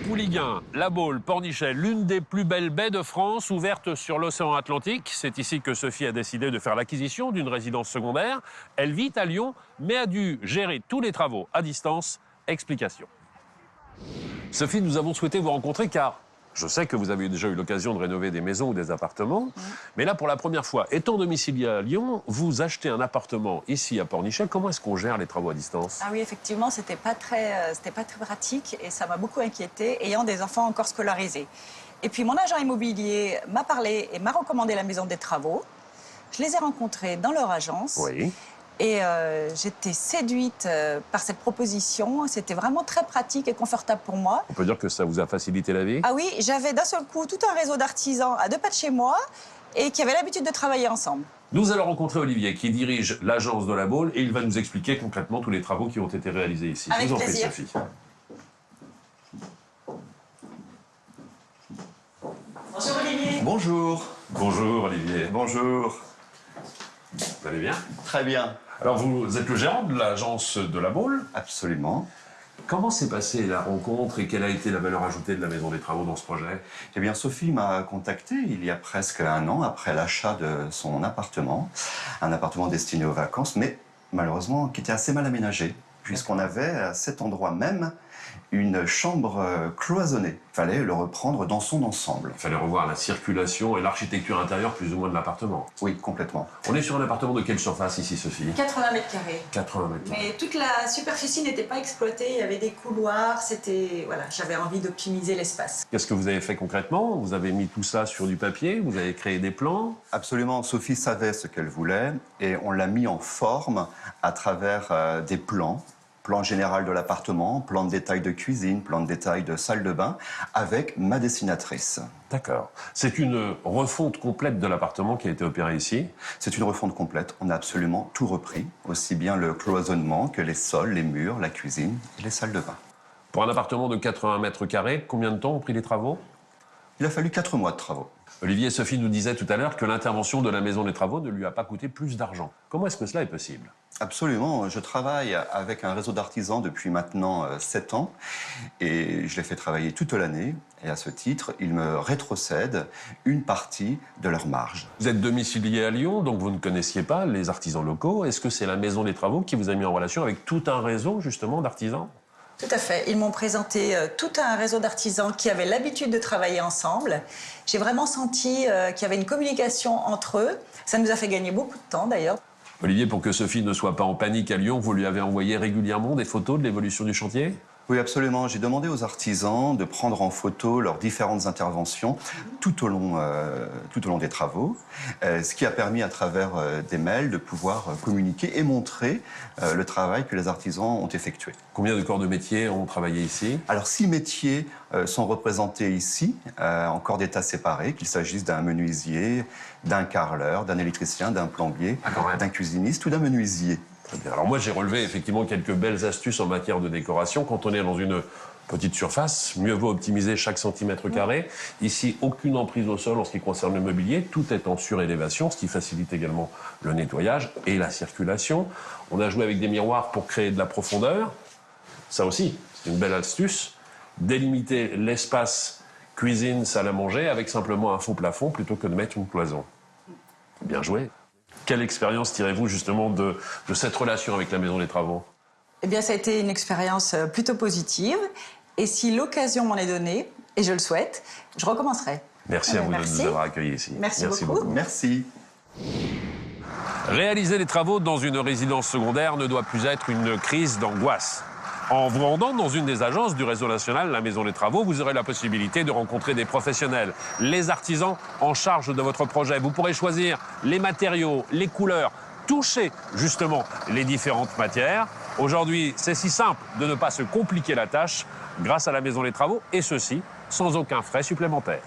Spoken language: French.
Pouliguen, La Baule, Pornichet, l'une des plus belles baies de France, ouverte sur l'océan Atlantique. C'est ici que Sophie a décidé de faire l'acquisition d'une résidence secondaire. Elle vit à Lyon, mais a dû gérer tous les travaux à distance. Explication. Sophie, nous avons souhaité vous rencontrer car je sais que vous avez déjà eu l'occasion de rénover des maisons ou des appartements. Mais là, pour la première fois, étant domicilié à Lyon, vous achetez un appartement ici à Pornichet. Comment est-ce qu'on gère les travaux à distance? Ah oui, effectivement, c'était pas très pratique et ça m'a beaucoup inquiétée, ayant des enfants encore scolarisés. Et puis mon agent immobilier m'a parlé et m'a recommandé la maison des travaux. Je les ai rencontrés dans leur agence. Oui. Et j'étais séduite par cette proposition. C'était vraiment très pratique et confortable pour moi. On peut dire que ça vous a facilité la vie? Ah oui, j'avais d'un seul coup tout un réseau d'artisans à 2 pas de chez moi et qui avaient l'habitude de travailler ensemble. Nous allons rencontrer Olivier qui dirige l'agence de La Baule et il va nous expliquer concrètement tous les travaux qui ont été réalisés ici. Avec je vous en prie, plaisir. Sophie. Bonjour Olivier. Bonjour. Bonjour Olivier. Bonjour. Vous allez bien? Très bien. Alors vous êtes le gérant de l'agence de La Baule. Absolument. Comment s'est passée la rencontre et quelle a été la valeur ajoutée de la maison des travaux dans ce projet? Eh bien, Sophie m'a contacté il y a presque 1 an après l'achat de son appartement. Un appartement destiné aux vacances, mais malheureusement qui était assez mal aménagé, puisqu'on avait à cet endroit même une chambre cloisonnée. Il fallait le reprendre dans son ensemble. Il fallait revoir la circulation et l'architecture intérieure plus ou moins de l'appartement. Oui, complètement. On est sur un appartement de quelle surface ici, Sophie? 80 mètres carrés. 80 mètres carrés. Mais toute la superficie n'était pas exploitée, il y avait des couloirs, voilà, j'avais envie d'optimiser l'espace. Qu'est-ce que vous avez fait concrètement? Vous avez mis tout ça sur du papier, vous avez créé des plans? Absolument, Sophie savait ce qu'elle voulait et on l'a mis en forme à travers des plans. Plan général de l'appartement, plan de détail de cuisine, plan de détail de salle de bain, avec ma dessinatrice. D'accord. C'est une refonte complète de l'appartement qui a été opérée ici. C'est une refonte complète, on a absolument tout repris, aussi bien le cloisonnement que les sols, les murs, la cuisine et les salles de bain. Pour un appartement de 80 mètres carrés, combien de temps ont pris les travaux? Il a fallu 4 mois de travaux. Olivier et Sophie nous disaient tout à l'heure que l'intervention de la maison des travaux ne lui a pas coûté plus d'argent. Comment est-ce que cela est possible? Absolument, je travaille avec un réseau d'artisans depuis maintenant 7 ans et je les fais travailler toute l'année et à ce titre, ils me rétrocèdent une partie de leur marge. Vous êtes domicilié à Lyon, donc vous ne connaissiez pas les artisans locaux. Est-ce que c'est la maison des travaux qui vous a mis en relation avec tout un réseau justement d'artisans? Tout à fait. Ils m'ont présenté tout un réseau d'artisans qui avaient l'habitude de travailler ensemble. J'ai vraiment senti qu'il y avait une communication entre eux. Ça nous a fait gagner beaucoup de temps d'ailleurs. Olivier, pour que Sophie ne soit pas en panique à Lyon, vous lui avez envoyé régulièrement des photos de l'évolution du chantier? Oui, absolument. J'ai demandé aux artisans de prendre en photo leurs différentes interventions tout au long des travaux, ce qui a permis à travers des mails de pouvoir communiquer et montrer le travail que les artisans ont effectué. Combien de corps de métier ont travaillé ici? Alors, 6 métiers sont représentés ici, en corps d'état séparés, qu'il s'agisse d'un menuisier, d'un carreleur, d'un électricien, d'un plombier, d'un cuisiniste ou d'un menuisier. Très bien. Alors moi, j'ai relevé effectivement quelques belles astuces en matière de décoration. Quand on est dans une petite surface, mieux vaut optimiser chaque centimètre carré. Ici, aucune emprise au sol en ce qui concerne le mobilier. Tout est en surélévation, ce qui facilite également le nettoyage et la circulation. On a joué avec des miroirs pour créer de la profondeur. Ça aussi, c'est une belle astuce. Délimiter l'espace cuisine, salle à manger avec simplement un faux plafond plutôt que de mettre une cloison. Bien joué. Quelle expérience tirez-vous justement de cette relation avec la maison des travaux? Eh bien, ça a été une expérience plutôt positive. Et si l'occasion m'en est donnée, et je le souhaite, je recommencerai. Merci à vous de nous avoir accueillis ici. Merci beaucoup. Merci. Réaliser les travaux dans une résidence secondaire ne doit plus être une crise d'angoisse. En vous rendant dans une des agences du réseau national, la Maison des Travaux, vous aurez la possibilité de rencontrer des professionnels, les artisans en charge de votre projet. Vous pourrez choisir les matériaux, les couleurs, toucher justement les différentes matières. Aujourd'hui, c'est si simple de ne pas se compliquer la tâche grâce à la Maison des Travaux, et ceci sans aucun frais supplémentaire.